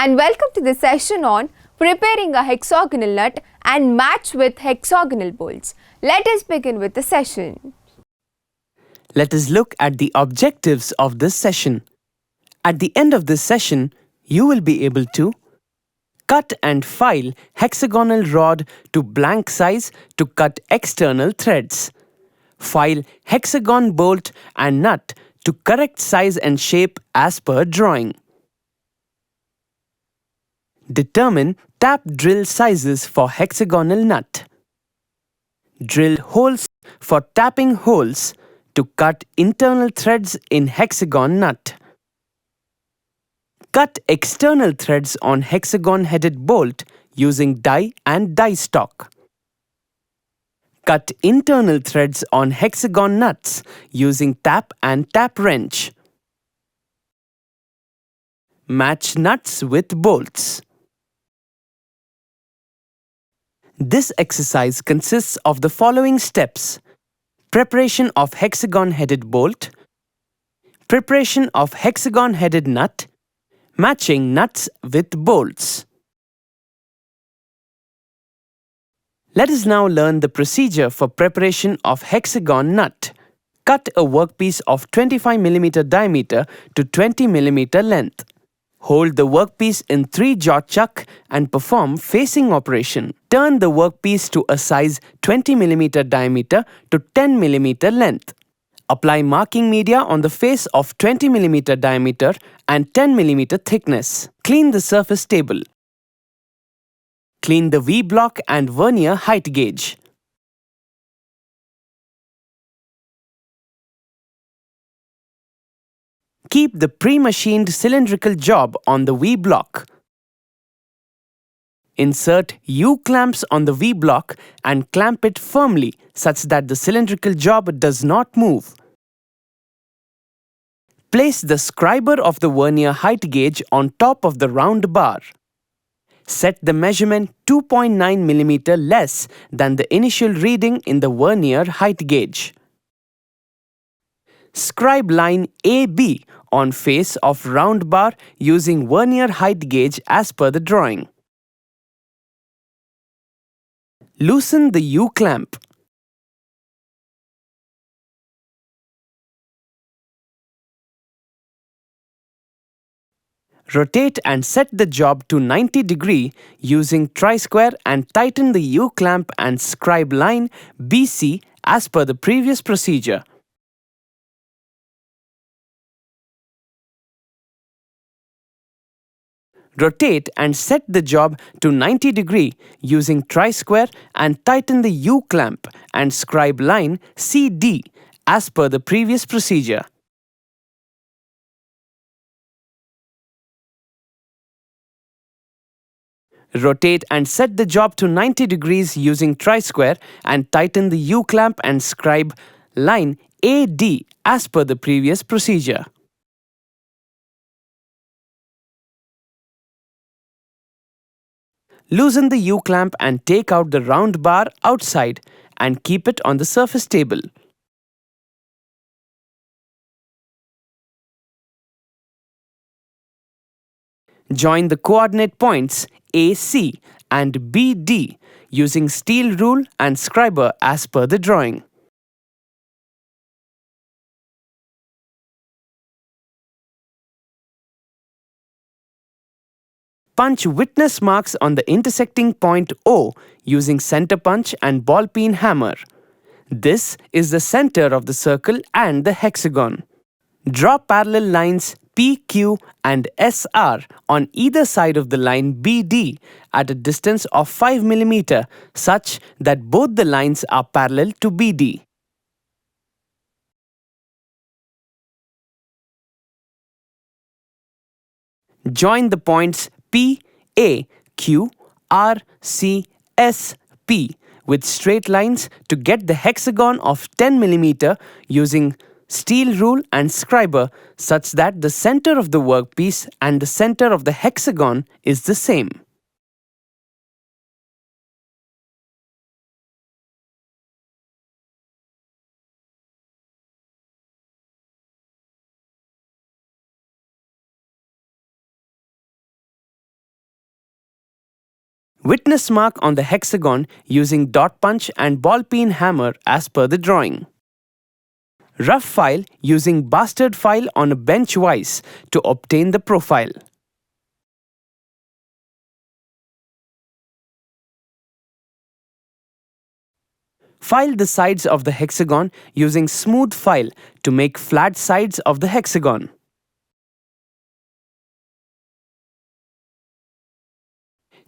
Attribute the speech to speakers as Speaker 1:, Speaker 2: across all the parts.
Speaker 1: and welcome to the session on preparing a hexagonal nut and match with hexagonal bolts. Let us begin with the session.
Speaker 2: Let us look at the objectives of this session. At the end of this session, you will be able to cut and file hexagonal rod to blank size to cut external threads. File hexagon bolt and nut to correct size and shape as per drawing. Determine tap drill sizes for hexagonal nut. Drill holes for tapping holes to cut internal threads in hexagon nut. Cut external threads on hexagon-headed bolt using die and die stock. Cut internal threads on hexagon nuts using tap and tap wrench. Match nuts with bolts. This exercise consists of the following steps: preparation of hexagon-headed bolt, preparation of hexagon-headed nut, matching nuts with bolts. Let us now learn the procedure for preparation of hexagon nut. Cut a workpiece of 25 mm diameter to 20 mm length. Hold the workpiece in 3-jaw chuck and perform facing operation. Turn the workpiece to a size 20 mm diameter to 10 mm length. Apply marking media on the face of 20 mm diameter and 10 mm thickness. Clean the surface table. Clean the V-block and vernier height gauge. Keep the pre-machined cylindrical job on the V-block. Insert U-clamps on the V-block and clamp it firmly such that the cylindrical job does not move. Place the scriber of the vernier height gauge on top of the round bar. Set the measurement 2.9 mm less than the initial reading in the vernier height gauge. Scribe line AB on face of round bar using vernier height gauge as per the drawing. Loosen the U-clamp. Rotate and set the job to 90 degree using tri-square and tighten the U-clamp and scribe line BC as per the previous procedure. Rotate and set the job to 90 degree using tri-square and tighten the U-clamp and scribe line CD as per the previous procedure. Rotate and set the job to 90 degrees using tri-square and tighten the U-clamp and scribe line AD as per the previous procedure. Loosen the U-clamp and take out the round bar outside and keep it on the surface table. Join the coordinate points AC and BD using steel rule and scriber as per the drawing. Punch witness marks on the intersecting point O using center punch and ball peen hammer. This is the center of the circle and the hexagon. Draw parallel lines PQ and SR on either side of the line BD at a distance of 5 mm such that both the lines are parallel to BD. Join the points P, A, Q, R, C, S, P with straight lines to get the hexagon of 10 mm using steel rule and scriber such that the center of the workpiece and the center of the hexagon is the same. Witness mark on the hexagon using dot punch and ball peen hammer as per the drawing. Rough file using bastard file on a bench vise to obtain the profile. File the sides of the hexagon using smooth file to make flat sides of the hexagon.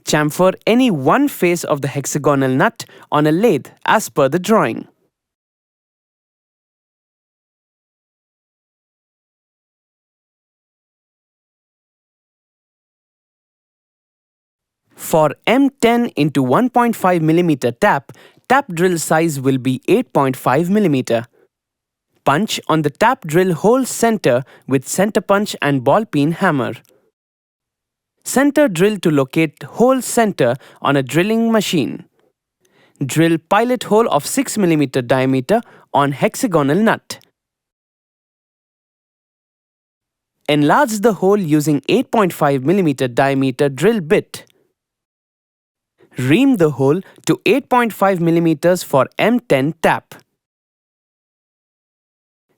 Speaker 2: Chamfer any one face of the hexagonal nut on a lathe as per the drawing. For M10 into 1.5 mm tap drill size will be 8.5 mm. Punch on the tap drill hole center with center punch and ball peen hammer. Center drill to locate hole center on a drilling machine. Drill pilot hole of 6 mm diameter on hexagonal nut. Enlarge the hole using 8.5 mm diameter drill bit. Ream the hole to 8.5 mm for M10 tap.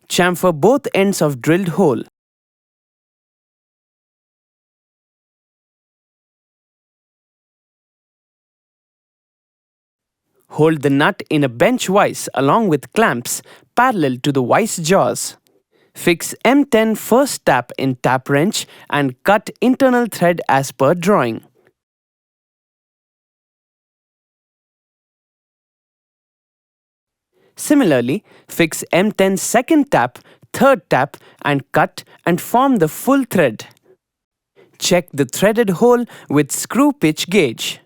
Speaker 2: Chamfer both ends of drilled hole. Hold the nut in a bench vise along with clamps parallel to the vise jaws. Fix M10 first tap in tap wrench and cut internal thread as per drawing. Similarly, fix M10 second tap, third tap and cut and form the full thread. Check the threaded hole with screw pitch gauge.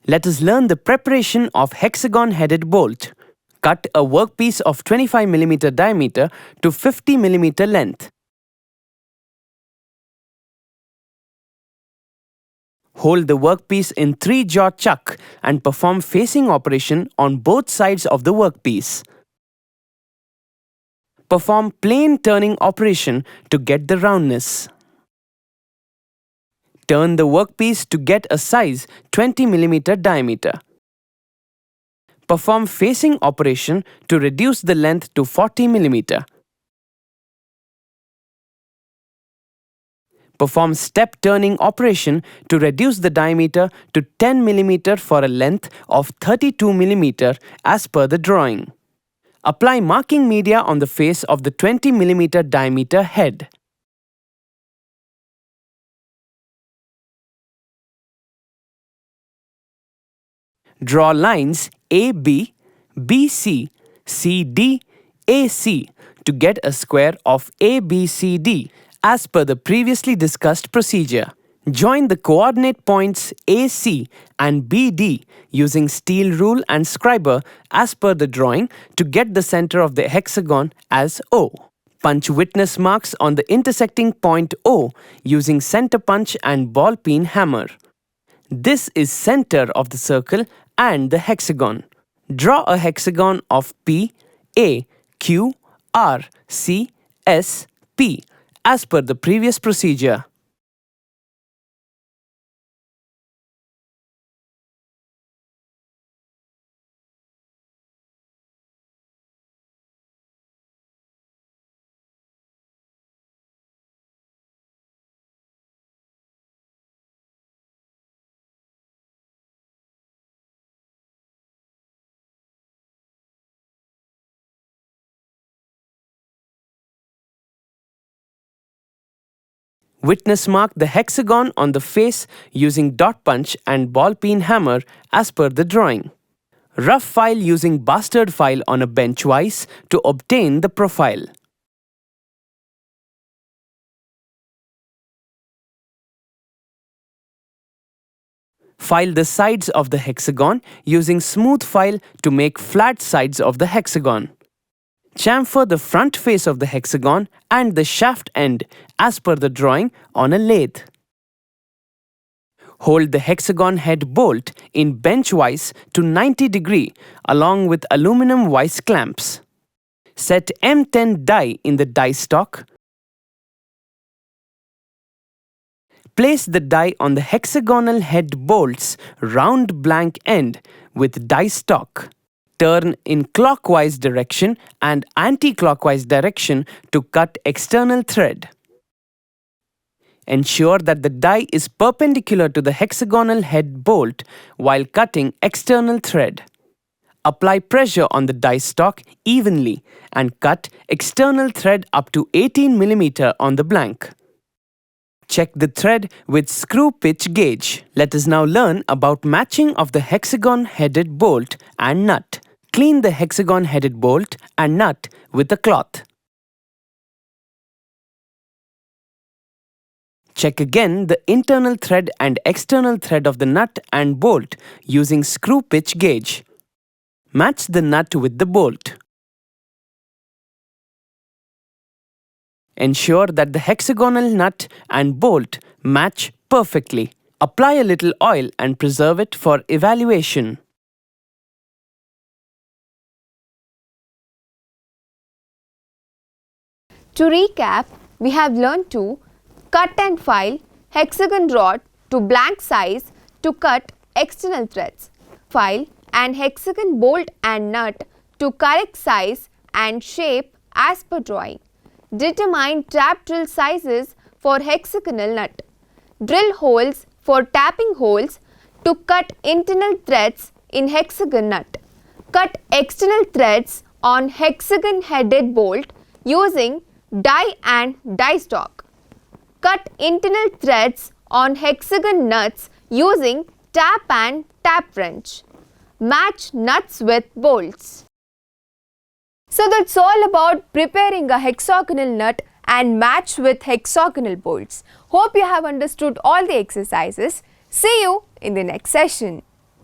Speaker 2: Let us learn the preparation of hexagon-headed bolt. Cut a workpiece of 25 mm diameter to 50 mm length. Hold the workpiece in 3-jaw chuck and perform facing operation on both sides of the workpiece. Perform plane turning operation to get the roundness. Turn the workpiece to get a size 20 mm diameter. Perform facing operation to reduce the length to 40 mm. Perform step turning operation to reduce the diameter to 10 mm for a length of 32 mm as per the drawing. Apply marking media on the face of the 20 mm diameter head. Draw lines AB, BC, CD, AC to get a square of ABCD as per the previously discussed procedure. Join the coordinate points AC and BD using steel rule and scriber as per the drawing to get the center of the hexagon as O. Punch witness marks on the intersecting point O using center punch and ball peen hammer. This is center of the circle and the hexagon. Draw a hexagon of P, A, Q, R, C, S, P as per the previous procedure. Witness mark the hexagon on the face using dot punch and ball peen hammer as per the drawing. Rough file using bastard file on a bench vise to obtain the profile. File the sides of the hexagon using smooth file to make flat sides of the hexagon. Chamfer the front face of the hexagon and the shaft end as per the drawing on a lathe. Hold the hexagon head bolt in bench vise to 90 degree along with aluminum vise clamps. Set M10 die in the die stock. Place the die on the hexagonal head bolt's round blank end with die stock. Turn in clockwise direction and anti-clockwise direction to cut external thread. Ensure that the die is perpendicular to the hexagonal head bolt while cutting external thread. Apply pressure on the die stock evenly and cut external thread up to 18 mm on the blank. Check the thread with screw pitch gauge. Let us now learn about matching of the hexagon-headed bolt and nut. Clean the hexagon-headed bolt and nut with a cloth. Check again the internal thread and external thread of the nut and bolt using screw pitch gauge. Match the nut with the bolt. Ensure that the hexagonal nut and bolt match perfectly. Apply a little oil and preserve it for evaluation.
Speaker 1: To recap, we have learned to cut and file hexagon rod to blank size to cut external threads. File and hexagon bolt and nut to correct size and shape as per drawing. Determine tap drill sizes for hexagonal nut. Drill holes for tapping holes to cut internal threads in hexagon nut. Cut external threads on hexagon headed bolt using die and die stock. Cut internal threads on hexagon nuts using tap and tap wrench. Match nuts with bolts. So that's all about preparing a hexagonal nut and match with hexagonal bolts. Hope you have understood all the exercises. See you in the next session.